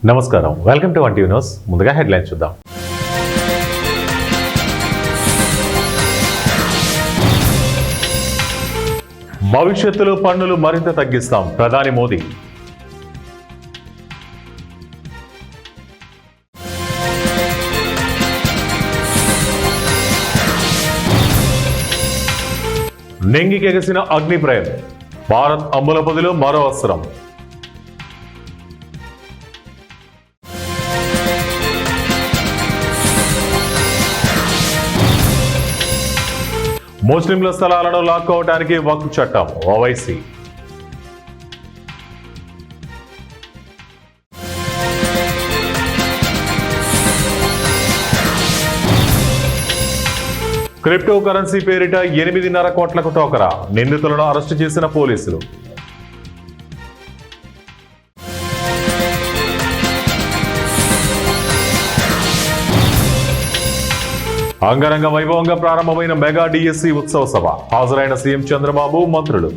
నమస్కారం, welcome to one TV news. ముందుగా headlines చూద్దాం. భవిష్యత్తులో పన్నులు మరింత తగ్గిస్తాం, ప్రధాని మోదీ. నెంగికెగసిన అగ్నిప్రయం, భారత్ అమ్ముల పొదిలో మరో అస్త్రం. ముస్లింల స్థలాలను లాక్కోవడానికి వక్ఫ్ చట్టం, ఓవైసీ. క్రిప్టో కరెన్సీ పేరిట 8.5 కోట్లకు టోకరా, నిందితులను అరెస్టు చేసిన పోలీసులు. అంగరంగ వైభవంగా ప్రారంభమైన మెగా డిఎస్సి ఉత్సవ సభ, హాజరైన సీఎం చంద్రబాబు, మంత్రులు.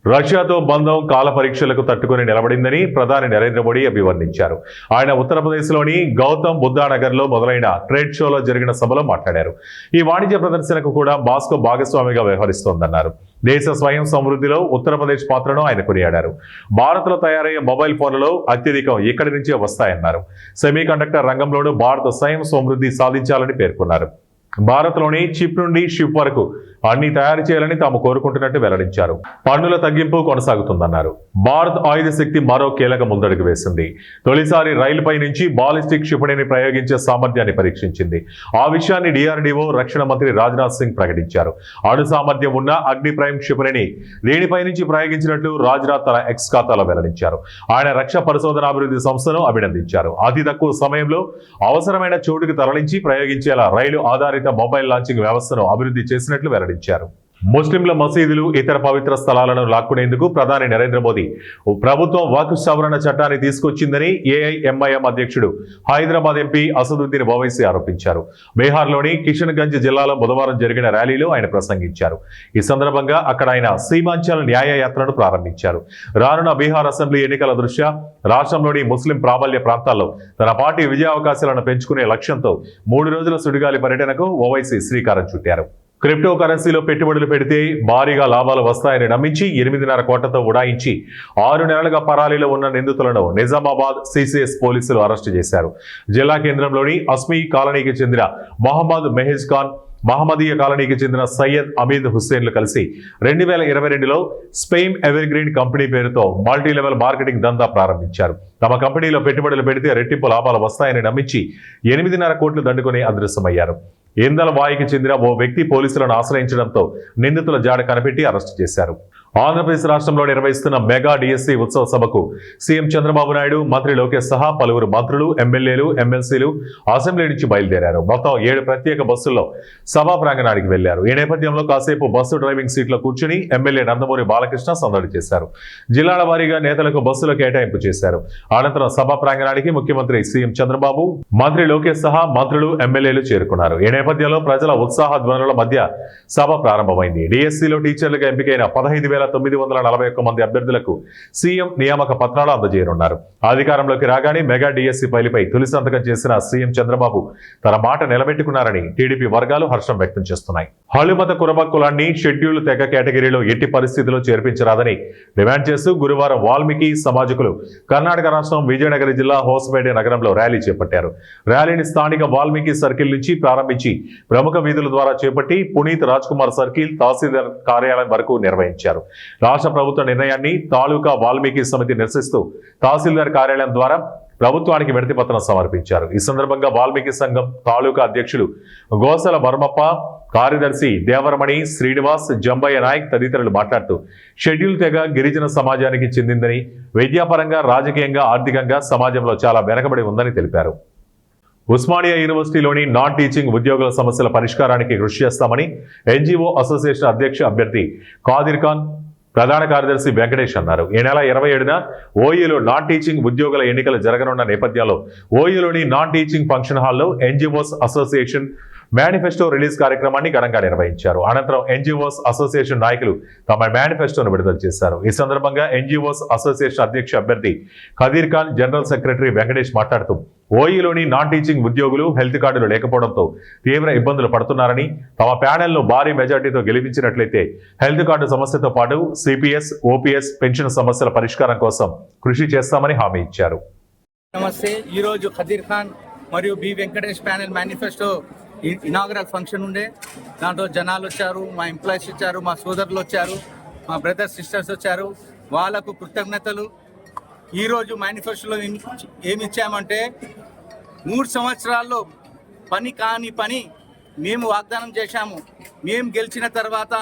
రష్యాతో బంధం కాల పరీక్షలకు తట్టుకుని నిలబడిందని ప్రధాని నరేంద్ర మోడీ అభివర్ణించారు. ఆయన ఉత్తరప్రదేశ్లోని గౌతమ్ బుద్ధానగర్లో మొదలైన ట్రేడ్ షోలో జరిగిన సభలో మాట్లాడారు. ఈ వాణిజ్య ప్రదర్శనకు కూడా మాస్కో భాగస్వామిగా వ్యవహరిస్తోందన్నారు. దేశ స్వయం సమృద్ధిలో ఉత్తరప్రదేశ్ పాత్రను ఆయన కొనియాడారు. భారత్లో తయారయ్యే మొబైల్ ఫోన్లలో అత్యధికం ఇక్కడి నుంచే వస్తాయన్నారు. సెమీ కండక్టర్ రంగంలోనూ భారత్ స్వయం సమృద్ధి సాధించాలని పేర్కొన్నారు. భారత్లోని చిప్ నుండి షిప్ వరకు అన్ని తయారు చేయాలని తాము కోరుకుంటున్నట్టు వెల్లడించారు. పన్నుల తగ్గింపు కొనసాగుతుందన్నారు. భారత్ ఆయుధ శక్తి మరో కీలక ముందడుగు వేసింది. తొలిసారి రైలుపై నుంచి బాలిస్టిక్ క్షిపణిని ప్రయోగించే సామర్థ్యాన్ని పరీక్షించింది. ఆ విషయాన్ని డిఆర్డీఓ రక్షణ మంత్రి రాజ్నాథ్ సింగ్ ప్రకటించారు. అణు సామర్థ్యం ఉన్న అగ్నిప్రయం క్షిపణిని దీనిపై నుంచి ప్రయోగించినట్లు రాజ్నాథ్ తన ఎక్స్ ఖాతాలో వెల్లడించారు. ఆయన రక్షణ పరిశోధనాభివృద్ధి సంస్థను అభినందించారు. అతి తక్కువ సమయంలో అవసరమైన చోటుకు తరలించి ప్రయోగించేలా రైలు ఆధారిత మొబైల్ లాంచింగ్ వ్యవస్థను అభివృద్ధి చేసినట్లు వెల్లడించారు. ముస్లింల మసీదులు, ఇతర పవిత్ర స్థలాలను లాక్కునేందుకు ప్రధాని నరేంద్ర మోదీ ప్రభుత్వం వక్ఫ్ సవరణ చట్టాన్ని తీసుకొచ్చిందని ఏఐఎంఐఎం అధ్యక్షుడు హైదరాబాద్ ఎంపీ అసదుద్దీన్ ఓవైసీ ఆరోపించారు. బీహార్లోని కిషన్గంజ్ జిల్లాలో బుధవారం జరిగిన ర్యాలీలో ఆయన ప్రసంగించారు. ఈ సందర్భంగా అక్కడ ఆయన సీమాంచల్ న్యాయ యాత్రను ప్రారంభించారు. రానున్న బీహార్ అసెంబ్లీ ఎన్నికల దృష్ట్యా రాష్ట్రంలోని ముస్లిం ప్రాబల్య ప్రాంతాల్లో తన పార్టీ విజయావకాశాలను పెంచుకునే లక్ష్యంతో 3 రోజుల సుడిగాలి పర్యటనకు ఓవైసీ శ్రీకారం చుట్టారు. క్రిప్టో కరెన్సీలో పెట్టుబడులు పెడితే భారీగా లాభాలు వస్తాయని నమ్మించి 8.5 కోట్లతో ఉడాయించి 6 నెలలుగా పరారీలో ఉన్న నిందితులను నిజామాబాద్ సిసిఎస్ పోలీసులు అరెస్టు చేశారు. జిల్లా కేంద్రంలోని అస్మీ కాలనీకి చెందిన మొహమ్మద్ మెహజ్ ఖాన్, మహమ్మదీయ కాలనీకి చెందిన సయ్యద్ అమీద్ హుస్సేన్లు కలిసి 2022లో స్పెయిన్ ఎవర్గ్రీన్ కంపెనీ పేరుతో మల్టీ లెవెల్ మార్కెటింగ్ దందా ప్రారంభించారు. తమ కంపెనీలో పెట్టుబడులు పెడితే రెట్టింపు లాభాలు వస్తాయని నమ్మించి 8.5 కోట్లు దండుకుని అదృశ్యమయ్యారు. ఇందలవాయికి చెందిన ఓ వ్యక్తి పోలీసులను ఆశ్రయించడంతో నిందితుల జాడ కనిపెట్టి అరెస్టు చేశారు. ఆంధ్రప్రదేశ్ రాష్ట్రంలో నిర్వహిస్తున్న మెగా డిఎస్సి ఉత్సవ సభకు సీఎం చంద్రబాబు నాయుడు, మంత్రి లోకేష్ సహా పలువురు మంత్రులు, ఎమ్మెల్యేలు, ఎమ్మెల్సీలు అసెంబ్లీ నుంచి బయలుదేరారు. మొత్తం 7 ప్రత్యేక బస్సుల్లో సభా ప్రాంగణానికి వెళ్లారు. ఈ నేపథ్యంలో కాసేపు బస్సు డ్రైవింగ్ సీట్లో కూర్చుని ఎమ్మెల్యే నందమూరి బాలకృష్ణ సందడి చేశారు. జిల్లాల వారీగా నేతలకు బస్సులు కేటాయింపు చేశారు. అనంతరం సభా ప్రాంగణానికి ముఖ్యమంత్రి సీఎం చంద్రబాబు, మంత్రి లోకేష్ సహా మంత్రులు, ఎమ్మెల్యేలు చేరుకున్నారు. ఈ నేపథ్యంలో ప్రజల ఉత్సాహ ధ్వనుల మధ్య సభ ప్రారంభమైంది. డిఎస్సిలో టీచర్లుగా ఎంపికైన 15,941 మంది అభ్యర్థులకు సీఎం నియామక పత్రాలు అందజేయనున్నారు. అధికారంలోకి రాగానే మెగా డిఎస్సి ఫైలుపై తొలి సంతకం చేసిన సీఎం చంద్రబాబు తన మాట నిలబెట్టుకున్నారని టీడీపీ వర్గాలు హర్షం వ్యక్తం చేస్తున్నాయి. హళుమత కురబ కులాన్ని షెడ్యూల్ తెగ కేటగిరీలో ఎట్టి పరిస్థితుల్లో చేర్పించరాదని డిమాండ్ చేస్తూ గురువారం వాల్మీకి సమాజకులు కర్ణాటక రాష్ట్రం విజయనగరం జిల్లా హోసపేట నగరంలో ర్యాలీ చేపట్టారు. ర్యాలీని స్థానిక వాల్మీకి సర్కిల్ నుంచి ప్రారంభించి ప్రముఖ వీధుల ద్వారా చేపట్టి పునీత్ రాజ్ కుమార్ సర్కిల్, తహసీల్దార్ కార్యాలయం వరకు నిర్వహించారు. రాష్ట్ర ప్రభుత్వ నిర్ణయాన్ని తాలూకా వాల్మీకి సమితి నిరసిస్తూ తహసీల్దార్ కార్యాలయం ద్వారా ప్రభుత్వానికి వినతి పత్రం సమర్పించారు. ఈ సందర్భంగా వాల్మీకి సంఘం తాలూకా అధ్యక్షులు గోసల బర్మప్ప, కార్యదర్శి దేవరమణి, శ్రీనివాస్, జంబయ్య నాయక్ తదితరులు మాట్లాడుతూ షెడ్యూల్ తెగ గిరిజన సమాజానికి చెందిందని, విద్యాపరంగా, రాజకీయంగా, ఆర్థికంగా సమాజంలో చాలా వెనకబడి ఉందని తెలిపారు. ఉస్మానియా యూనివర్సిటీలోని నాన్ టీచింగ్ ఉద్యోగుల సమస్యల పరిష్కారానికి కృషి చేస్తామని ఎన్జీఓ అసోసియేషన్ అధ్యక్ష అభ్యర్థి ఖాదిర్ ఖాన్, ప్రధాన కార్యదర్శి వెంకటేష్ అన్నారు. ఈ నెల 27న ఓయూలో నాన్ టీచింగ్ ఉద్యోగుల ఎన్నికలు జరగనున్న నేపథ్యంలో ఓయూలోని నాన్ టీచింగ్ ఫంక్షన్ హాల్లో ఎన్జీఓస్ అసోసియేషన్ మేనిఫెస్టో రిలీజ్ కార్యక్రమాన్ని ఘనంగా నిర్వహించారు. అనంతరం ఎన్జీఓస్ అసోసియేషన్ నాయకులు తమ మేనిఫెస్టోను విడుదల చేశారు. ఈ సందర్భంగా ఎన్జీఓస్ అసోసియేషన్ అధ్యక్ష అభ్యర్థి ఖదీర్ ఖాన్, జనరల్ సెక్రటరీ వెంకటేష్ మాట్లాడుతూ ఓఈలోని నాన్ టీచింగ్ ఉద్యోగులు హెల్త్ కార్డులు లేకపోవడంతో తీవ్ర ఇబ్బందులు పడుతున్నారని, తమ ప్యానెల్ను భారీ మెజార్టీతో గెలిపించినట్లయితే హెల్త్ కార్డు సమస్యతో పాటు సిపిఎస్, ఓపీఎస్, పెన్షన్ సమస్యల పరిష్కారం కోసం కృషి చేస్తామని హామీ ఇచ్చారు. నమస్తే. ఈరోజు ఖదీర్ ఖాన్ మరియు B Venkatesh panel manifesto inaugural function ఉండే. దాంట్లో జనాలు వచ్చారు, మా ఎంప్లాయీస్ వచ్చారు, మా సోదరులు వచ్చారు, మా బ్రదర్స్ సిస్టర్స్ వచ్చారు. వాళ్ళకు కృతజ్ఞతలు. ఈరోజు మేనిఫెస్టోలో ఏమి ఇచ్చామంటే 3 సంవత్సరాల్లో పని కాని పని మేము వాగ్దానం చేశాము. మేము గెలిచిన తర్వాత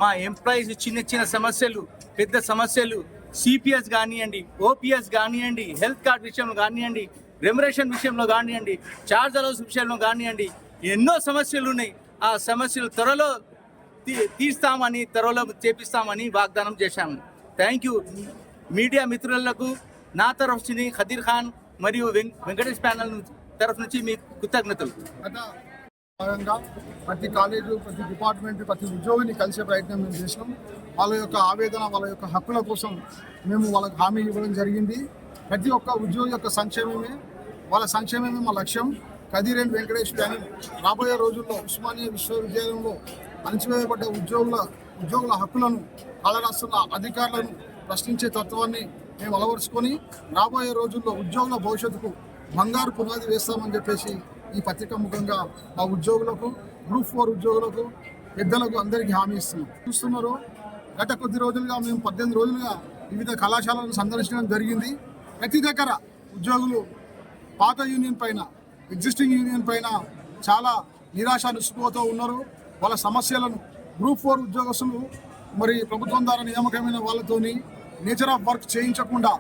మా ఎంప్లాయీస్ చిన్న సమస్యలు, పెద్ద సమస్యలు, సిపిఎస్ కానివ్వండి, ఓపీఎస్ కానివ్వండి, హెల్త్ కార్డ్ విషయంలో కానివ్వండి, రెమ్యునరేషన్ విషయంలో కానివ్వండి, చార్జ్ అలౌన్స్ విషయంలో కానివ్వండి, ఎన్నో సమస్యలు ఉన్నాయి. ఆ సమస్యలు త్వరలో తీస్తామని, త్వరలో చేపిస్తామని వాగ్దానం చేశాము. Thank you. మీడియా మిత్రులకు నా తరఫు నుంచి ఖదీర్ ఖాన్ మరియు వెంకటేష్ ప్యానల్ తరఫు నుంచి మీ కృతజ్ఞతలు. భాగంగా ప్రతి కాలేజు, ప్రతి డిపార్ట్మెంట్, ప్రతి ఉద్యోగిని కలిసే ప్రయత్నం మేము చేసినాం. వాళ్ళ యొక్క ఆవేదన, వాళ్ళ యొక్క హక్కుల కోసం మేము వాళ్ళకి హామీ ఇవ్వడం జరిగింది. ప్రతి ఒక్క ఉద్యోగి యొక్క సంక్షేమమే, వాళ్ళ సంక్షేమమే మా లక్ష్యం. ఖదీర్ అండ్ వెంకటేష్ ప్యానెల్ రాబోయే రోజుల్లో ఉస్మానియా విశ్వవిద్యాలయంలో అణచివేయబడ్డ ఉద్యోగుల హక్కులను కాలరాస్తున్న అధికారులను ప్రశ్నించే తత్వాన్ని మేము అలవరుచుకొని రాబోయే రోజుల్లో ఉద్యోగుల భవిష్యత్తుకు బంగారు పునాది వేస్తామని చెప్పేసి ఈ పత్రిక ముఖంగా మా ఉద్యోగులకు, గ్రూప్ 4 ఉద్యోగులకు, పెద్దలకు అందరికీ హామీ ఇస్తున్నాం. చూస్తున్నారు, గత కొద్ది రోజులుగా మేము 18 రోజులుగా వివిధ కళాశాలను సందర్శించడం జరిగింది. ప్రతి దగ్గర ఉద్యోగులు పాత యూనియన్ పైన, ఎగ్జిస్టింగ్ యూనియన్ పైన చాలా నిరాశ నిస్పృహతో ఉన్నారు. వాళ్ళ సమస్యలను గ్రూప్ 4 ఉద్యోగస్తులు మరి ప్రభుత్వం ద్వారా నియామకమైన వాళ్ళతోని నేచర్ ఆఫ్ వర్క్ చేయించకుండా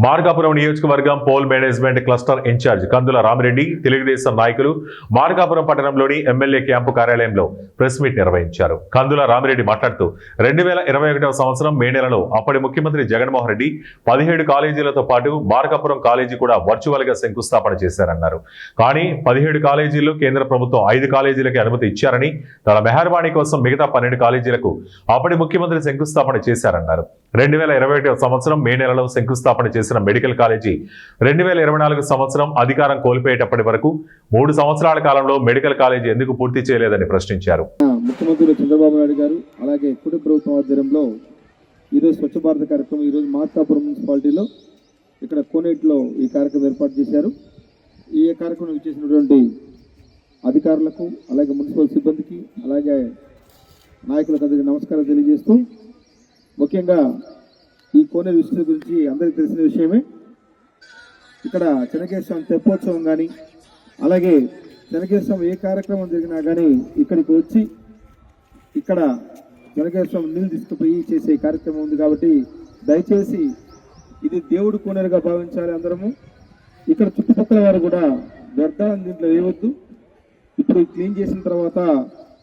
మార్కాపురం నియోజకవర్గం పోల్ మేనేజ్మెంట్ క్లస్టర్ ఇన్ఛార్జ్ కందుల రామిరెడ్డి, తెలుగుదేశం నాయకులు మార్కాపురం పట్టణంలోని ఎమ్మెల్యే క్యాంపు కార్యాలయంలో ప్రెస్ మీట్ నిర్వహించారు. కందుల రామిరెడ్డి మాట్లాడుతూ 2021వ సంవత్సరం మే నెలలో అప్పటి ముఖ్యమంత్రి జగన్మోహన్ రెడ్డి 17 కాలేజీలతో పాటు మార్కాపురం కాలేజీ కూడా వర్చువల్ గా శంకుస్థాపన చేశారన్నారు. కానీ 17 కాలేజీల్లో కేంద్ర ప్రభుత్వం 5 కాలేజీలకి అనుమతి ఇచ్చారని, తన మెహర్బానీ కోసం మిగతా 12 కాలేజీలకు అప్పటి ముఖ్యమంత్రి శంకుస్థాపన చేశారన్నారు. 2021వ సంవత్సరం మే నెలలో శంకుస్థాపన చేసిన మెడికల్ కాలేజీ 2024 సంవత్సరం అధికారం కోల్పోయేటప్పటి వరకు 3 సంవత్సరాల కాలంలో మెడికల్ కాలేజీ ఎందుకు పూర్తి చేయలేదని ప్రశ్నించారు. ముఖ్యమంత్రి చంద్రబాబు నాయుడు గారు అలాగే కుటుంబ ప్రభుత్వం ఆధ్వర్యంలో ఈరోజు స్వచ్ఛ భారత్ కార్యక్రమం ఈరోజు మార్కాపురం మున్సిపాలిటీలో ఇక్కడ కోనేటిలో ఈ కార్యక్రమం ఏర్పాటు చేశారు. ఈ కార్యక్రమం ఇచ్చేసినటువంటి అధికారులకు, అలాగే మున్సిపల్ సిబ్బందికి, అలాగే నాయకులకు అందరికీ నమస్కారం తెలియజేస్తూ, ముఖ్యంగా ఈ కోనేరు విస్తృతి గురించి అందరికీ తెలిసిన విషయమే. ఇక్కడ చెనకేశ్వరం తెప్పోత్సవం కానీ, అలాగే చెనకేశ్వరం ఏ కార్యక్రమం జరిగినా కానీ ఇక్కడికి వచ్చి ఇక్కడ చెనకేశ్వరం నీళ్ళు తీసుకుపోయి చేసే కార్యక్రమం ఉంది. కాబట్టి దయచేసి ఇది దేవుడు కోనేరుగా భావించాలి అందరము. ఇక్కడ చుట్టుపక్కల వారు కూడా వ్యర్థాలను దీంట్లో వేయవద్దు. ఇప్పుడు క్లీన్ చేసిన తర్వాత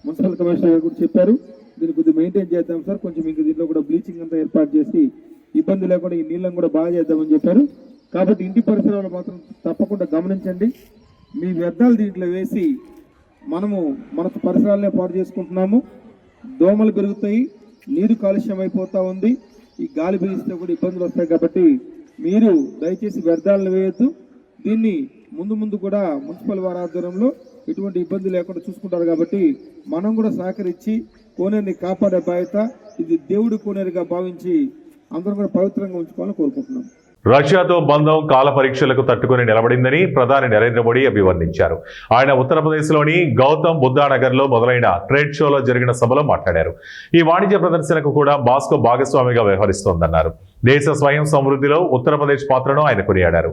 మున్సిపల్ కమిషనర్ గారు కూడా చెప్పారు, దీన్ని కొద్దిగా మెయింటైన్ చేద్దాం సార్, కొంచెం ఇంకా దీంట్లో కూడా బ్లీచింగ్ అంతా ఏర్పాటు చేసి ఇబ్బంది లేకుండా ఈ నీళ్ళని కూడా బాగా చేద్దామని చెప్పారు. కాబట్టి ఇంటి పరిసరాలు మాత్రం తప్పకుండా గమనించండి. మీ వ్యర్థాలు దీంట్లో వేసి మనము మన పరిసరాలనే పాడు చేసుకుంటున్నాము. దోమలు పెరుగుతాయి, నీరు కాలుష్యం అయిపోతూ ఉంది, ఈ గాలి పీలిస్తే కూడా ఇబ్బందులు వస్తాయి. కాబట్టి మీరు దయచేసి వ్యర్థాలను వేయొద్దు. దీన్ని ముందు కూడా మున్సిపల్ వారి ఆధ్వర్యంలో ఎటువంటి ఇబ్బంది లేకుండా చూసుకుంటారు. కాబట్టి మనం కూడా సహకరించి కోనేరుని కాపాడే బాధ్యత ఇది దేవుడి కోనేరుగా భావించి అందరం కూడా పవిత్రంగా ఉంచుకోవాలని కోరుకుంటున్నాం. రష్యాతో బంధం కాల పరీక్షలకు తట్టుకుని నిలబడిందని ప్రధాని నరేంద్ర మోడీ అభివర్ణించారు. ఆయన ఉత్తరప్రదేశ్లోని గౌతమ్ బుద్ధానగర్లో మొదలైన ట్రేడ్ షోలో జరిగిన సభలో మాట్లాడారు. ఈ వాణిజ్య ప్రదర్శనకు కూడా మాస్కో భాగస్వామిగా వ్యవహరిస్తోందన్నారు. దేశ స్వయం సమృద్ధిలో ఉత్తరప్రదేశ్ పాత్రను ఆయన కొనియాడారు.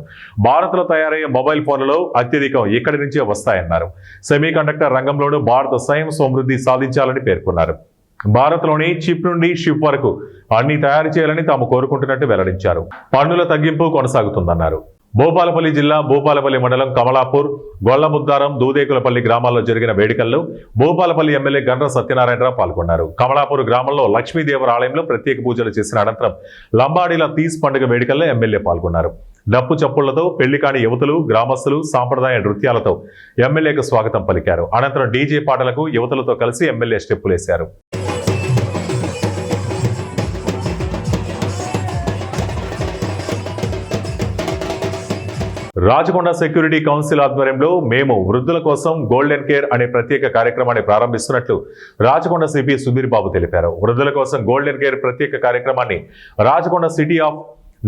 భారత్లో తయారయ్యే మొబైల్ ఫోన్లలో అత్యధికం ఇక్కడి నుంచే వస్తాయన్నారు. సెమీ కండక్టర్ రంగంలోనూ భారత్ స్వయం సమృద్ధి సాధించాలని పేర్కొన్నారు. భారత్లోని చిప్ నుండి షిప్ వరకు అన్ని తయారు చేయాలని తాము కోరుకుంటున్నట్టు వెల్లడించారు. పన్నుల తగ్గింపు కొనసాగుతుందన్నారు. భూపాలపల్లి జిల్లా భూపాలపల్లి మండలం కమలాపూర్, గొల్లముద్దారం, దూదేకులపల్లి గ్రామాల్లో జరిగిన వేడుకల్లో భూపాలపల్లి ఎమ్మెల్యే గండ్ర సత్యనారాయణరావు పాల్గొన్నారు. కమలాపూర్ గ్రామంలో లక్ష్మీదేవర ఆలయంలో ప్రత్యేక పూజలు చేసిన అనంతరం లంబాడీల తీస్ పండుగ వేడుకల్లో ఎమ్మెల్యే పాల్గొన్నారు. డప్పు చప్పుళ్లతో పెళ్లి కాని యువతులు గ్రామస్తులు సాంప్రదాయ నృత్యాలతో ఎమ్మెల్యేకు స్వాగతం పలికారు. అనంతరం డీజే పాటలకు యువతులతో కలిసి ఎమ్మెల్యే స్టెప్పులేశారు. రాచకొండ సెక్యూరిటీ కౌన్సిల్ ఆధ్వర్యంలో మేము వృద్ధుల కోసం గోల్డెన్ కేర్ అనే ప్రత్యేక కార్యక్రమాన్ని ప్రారంభిస్తున్నట్లు రాచకొండ సిపి సుధీర్ బాబు తెలిపారు. వృద్ధుల కోసం గోల్డెన్ కేర్ ప్రత్యేక కార్యక్రమాన్ని రాచకొండ సిటీ ఆఫ్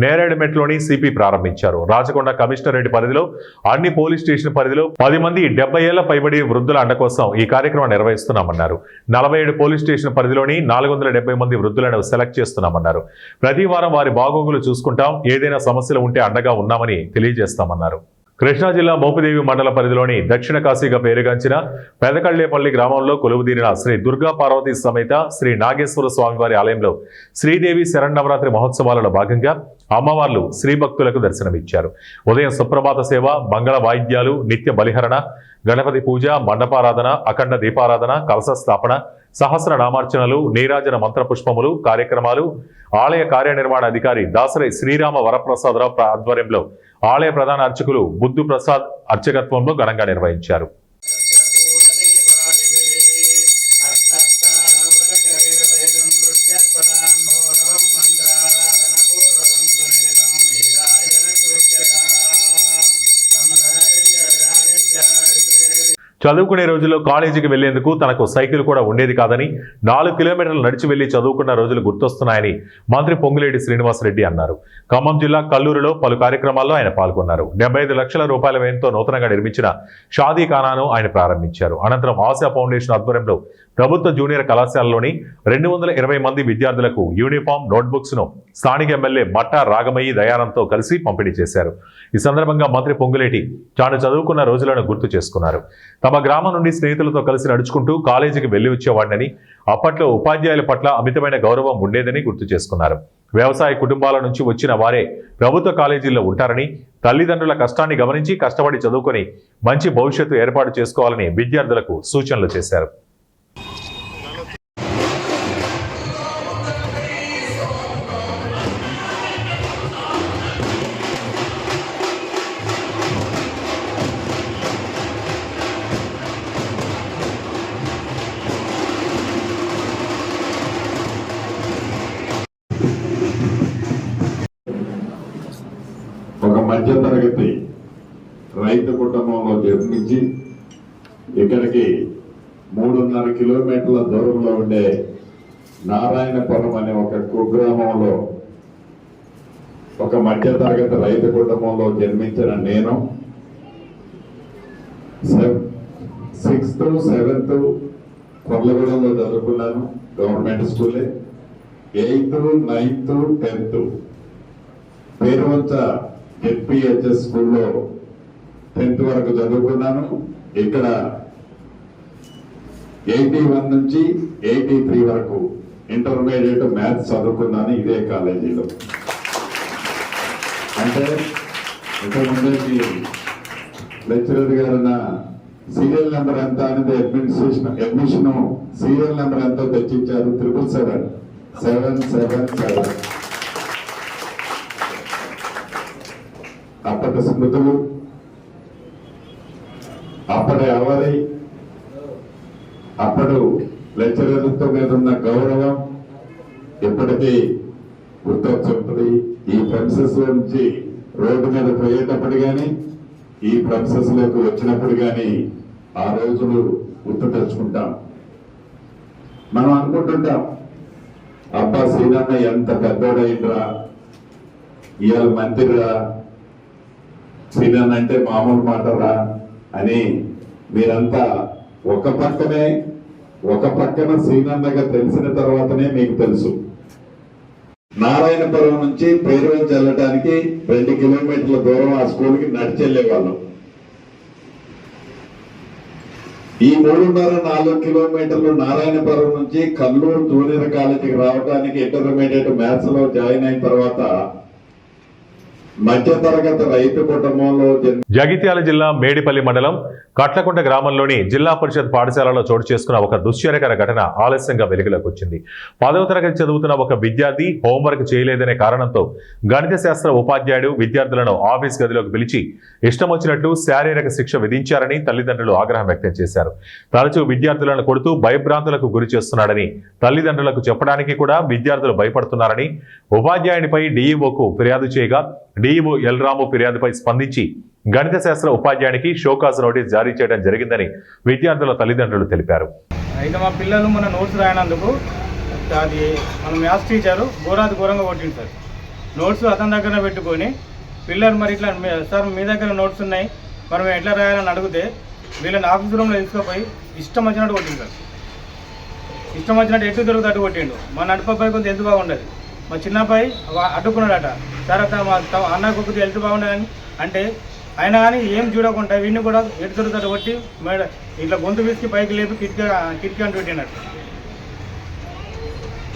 నేరేడ్మెట్లోని సిపి ప్రారంభించారు. రాచకొండ కమిషనరేట్ పరిధిలో అన్ని పోలీస్ స్టేషన్ పరిధిలో 10 మంది 70 ఏళ్ల పైబడి వృద్ధుల అండ కోసం ఈ కార్యక్రమం నిర్వహిస్తున్నామన్నారు. 47 పోలీస్ స్టేషన్ పరిధిలోని 470 మంది వృద్ధులను సెలెక్ట్ చేస్తున్నామన్నారు. ప్రతి వారం వారి బాగోగులు చూసుకుంటాం, ఏదైనా సమస్యలు ఉంటే అండగా ఉన్నామని తెలియజేస్తామన్నారు. కృష్ణా జిల్లా మోపిదేవి మండల పరిధిలోని దక్షిణ కాశీగా పేరుగాంచిన పెదకళ్లేపల్లి గ్రామంలో కొలువుదీరిన శ్రీ దుర్గా పార్వతి సమేత శ్రీ నాగేశ్వర స్వామివారి ఆలయంలో శ్రీదేవి శరన్నవరాత్రి మహోత్సవాలలో భాగంగా అమ్మవార్లు శ్రీ భక్తులకు దర్శనమిచ్చారు. ఉదయం సుప్రభాత సేవ, మంగళ వాయిద్యాలు, నిత్య బలిహరణ, గణపతి పూజ, మండపారాధన, అఖండ దీపారాధన, కలశ స్థాపన, సహస్ర నామార్చనలు, నీరాజన మంత్రపుష్పములు కార్యక్రమాలు ఆలయ కార్యనిర్వహణ అధికారి దాసరి శ్రీరామ వరప్రసాదరావు ఆధ్వర్యంలో ఆలయ ప్రధాన అర్చకులు బుద్ధు ప్రసాద్ అర్చకత్వంలో ఘనంగా నిర్వహించారు. చదువుకునే రోజుల్లో కాలేజీకి వెళ్లేందుకు తనకు సైకిల్ కూడా ఉండేది కాదని 4 కిలోమీటర్లు నడిచి వెళ్లి చదువుకున్న రోజులు గుర్తొస్తున్నాయని మంత్రి పొంగులేటి శ్రీనివాసరెడ్డి అన్నారు. ఖమ్మం జిల్లా కల్లూరులో పలు కార్యక్రమాల్లో ఆయన పాల్గొన్నారు. 75 లక్షల రూపాయల వ్యయంతో నూతనంగా నిర్మించిన షాదీ ఖానాను ఆయన ప్రారంభించారు. అనంతరం ఆశా ఫౌండేషన్ ఆధ్వర్యంలో ప్రభుత్వ జూనియర్ కళాశాలలోని 220 మంది విద్యార్థులకు యూనిఫామ్, నోట్బుక్స్ ను స్థానిక ఎమ్మెల్యే మట్టా రాగమయ్యి దయానంతో కలిసి పంపిణీ చేశారు. ఈ సందర్భంగా మంత్రి పొంగులేటి తాను చదువుకున్న రోజులను గుర్తు చేసుకున్నారు. తమ గ్రామం నుండి స్నేహితులతో కలిసి నడుచుకుంటూ కాలేజీకి వెళ్లి వచ్చేవాడినని, అప్పట్లో ఉపాధ్యాయుల పట్ల అమితమైన గౌరవం ఉండేదని గుర్తు చేసుకున్నారు. వ్యవసాయ కుటుంబాల నుంచి వచ్చిన వారే ప్రభుత్వ కాలేజీల్లో ఉంటారని, తల్లిదండ్రుల కష్టాన్ని గమనించి కష్టపడి చదువుకొని మంచి భవిష్యత్తు ఏర్పాటు చేసుకోవాలని విద్యార్థులకు సూచనలు చేశారు. ఒక మధ్యతరగతి రైతు కుటుంబంలో జన్మించి ఇక్కడికి 3.5 కిలోమీటర్ల దూరంలో ఉండే నారాయణపురం అనే ఒక కుగ్రామంలో ఒక మధ్యతరగతి రైతు కుటుంబంలో జన్మించిన నేను 6th, 7th కొర్లగూడెంలో చదువుకున్నాను, గవర్నమెంట్ స్కూలే. 8th, 9th, 10th Peruvancha ZPHS స్కూల్లో 10th వరకు చదువుకున్నాను. ఇక్కడ 81 నుంచి 83 వరకు ఇంటర్మీడియట్ మ్యాథ్స్ చదువుకున్నాను ఇదే కాలేజీలో. అంటే ఇంతకుముందే మీ లెక్చరర్ గారు సీరియల్ నెంబర్ ఎంత అనేది అడ్మిషన్ సీరియల్ నెంబర్ ఎంతో తెచ్చిచ్చారు, 777. అప్పటి స్మృతులు, అప్పటి అలరి, అప్పుడు లెక్చరర్లతో మీద ఉన్న గౌరవం ఎప్పటికీ గుర్తొచ్చుంటుంది. ఈ ప్రెమిసెస్ లో నుంచి రోడ్డు మీద పోయేటప్పుడు కానీ, ఈ ప్రెమిసెస్ లోకి వచ్చినప్పుడు కానీ ఆ రోజులు గుర్తు తెచ్చుకుంటాం. మనం అనుకుంటుంటాం, అబ్బా శ్రీనన్న ఎంత పెద్దోడైందిరా, ఇవాళ మంత్రిరా, శ్రీనన్న అంటే మామూలు మాటరా అని. మీరంతా ఒక పక్కన శ్రీనన్నగా తెలిసిన తర్వాతనే మీకు తెలుసు. నారాయణపురం నుంచి పేరువంచి వెళ్ళడానికి 2 కిలోమీటర్ల దూరం ఆ స్కూల్కి నడిచి వెళ్ళేవాళ్ళం. ఈ 3.5-4 కిలోమీటర్లు నారాయణపురం నుంచి కల్లూరు జూనియర్ కాలేజీకి రావడానికి ఇంటర్మీడియట్ మ్యాథ్స్ లో జాయిన్ అయిన తర్వాత మధ్యతరగతి రైతు కుటుంబంలో జగిత్యాల జిల్లా మేడిపల్లి మండలం కట్లకుంట గ్రామంలోని జిల్లా పరిషత్ పాఠశాలలో చోటు చేసుకున్న ఒక దుశ్చర్యకర ఘటన ఆలస్యంగా వెలుగులోకి వచ్చింది. 10వ తరగతి చదువుతున్న ఒక విద్యార్థి హోంవర్క్ చేయలేదనే కారణంతో గణిత శాస్త్ర ఉపాధ్యాయుడు విద్యార్థులను ఆఫీస్ గదిలోకి పిలిచి ఇష్టం వచ్చినట్లు శారీరక శిక్ష విధించారని తల్లిదండ్రులు ఆగ్రహం వ్యక్తం చేశారు. తరచూ విద్యార్థులను కొడుతూ భయభ్రాంతులకు గురి చేస్తున్నాడని తల్లిదండ్రులకు చెప్పడానికి కూడా విద్యార్థులు భయపడుతున్నారని ఉపాధ్యాయునిపై డీఈఓకు ఫిర్యాదు చేయగా డీఈఓ ఎల్రాము ఫిర్యాదుపై స్పందించి గణిత శాస్త్ర ఉపాధ్యాయునికి షోకాజ్ నోటీస్ జారీ చేయడం జరిగిందని విద్యార్థుల తల్లిదండ్రులు తెలిపారు. అయితే మా పిల్లలు మన నోట్స్ రాయనందుకు అది మన మ్యాథ్స్ టీచరు ఘోరంగా కొట్టింది సార్. నోట్స్ అతని దగ్గర పెట్టుకొని పిల్లలు మరి ఇట్లా సార్ మీ దగ్గర నోట్స్ ఉన్నాయి మరి మేము ఎట్లా రాయాలని అడిగితే వీళ్ళని ఆఫీస్ రూమ్లో తీసుకుపోయి ఇష్టం వచ్చినట్టు కొట్టింది సార్. ఇష్టం వచ్చినట్టు ఎటు దొరుకుతూ కొట్టిండు. మా నడుపై కొంచెం హెల్త్ బాగుండదు. మా చిన్నపై అడ్డుకున్నాడట. సార్ అక్కడ మా అన్నకు ఒకటి హెల్త్ బాగుండదని అంటే అయినా కానీ ఏం చూడకుండా వీడిని కూడా ఎటు దొరుకుతాడు కొట్టి మేడం ఇట్లా గొంతు విసికి పైకి లేపి కిటికీ అంటూ పెట్టినట్టు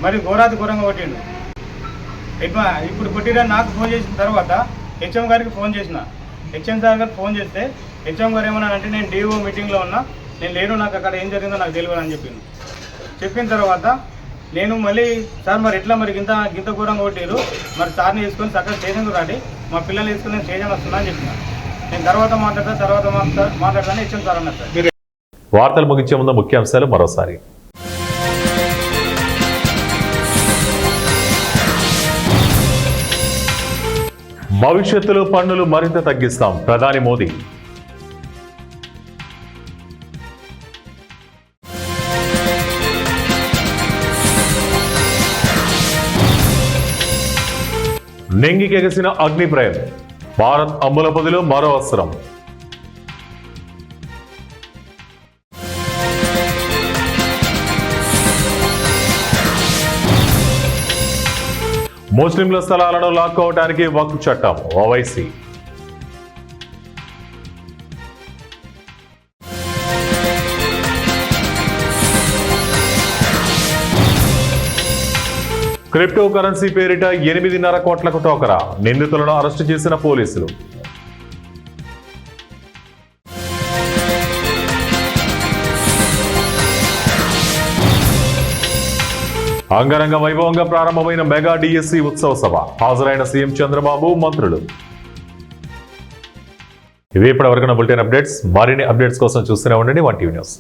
మరి ఘోరంగా కొట్టిండు. ఇప్పుడు కొట్టిన నాకు ఫోన్ చేసిన తర్వాత హెచ్ఎం గారికి ఫోన్ చేసిన. హెచ్ఎం సార్ గారికి ఫోన్ చేస్తే హెచ్ఎం గారు ఏమన్నారంటే నేను డిఓ మీటింగ్లో ఉన్నా, నేను లేను, నాకు అక్కడ ఏం జరిగిందో నాకు తెలియదు అని చెప్పింది. చెప్పిన తర్వాత నేను మళ్ళీ సార్ మరి ఎట్లా మరి గింత ఘోరంగా కొట్టారు మరి సార్ని తీసుకొని చక్కగా స్టేషన్కి రాండి, మా పిల్లల్ని తీసుకొని నేను స్టేషన్ వస్తున్నా అని చెప్పిన. నేను తర్వాత మాట్లాడతాను హెచ్ఎం సార్ అన్నారు సార్. వార్తలు ముగించే ముందు ముఖ్యాంశాలు మరోసారి. భవిష్యత్తులో పన్నులు మరింత తగ్గిస్తాం ప్రధాని మోదీ. నెంగికెగసిన అగ్నిప్రయం, భారత్ అమ్ముల పొదిలో మరో అస్త్రం. ముస్లింల స్థలాలను లాక్కోవడానికి వక్ఫ్ చట్టం ఓవైసీ. క్రిప్టో కరెన్సీ పేరిట 8.5 కోట్లకు టోకరా, నిందితులను అరెస్టు చేసిన పోలీసులు. అంగరంగ వైభవంగా ప్రారంభమైన మెగా డిఎస్సి ఉత్సవ సభ, హాజరైన సీఎం చంద్రబాబు, మంత్రులు. ఇవి ఇప్పటివరకు బులెటిన్ అప్డేట్స్. మరిన్ని అప్డేట్స్ కోసం చూస్తూనే ఉండండి 1 టీవీ న్యూస్.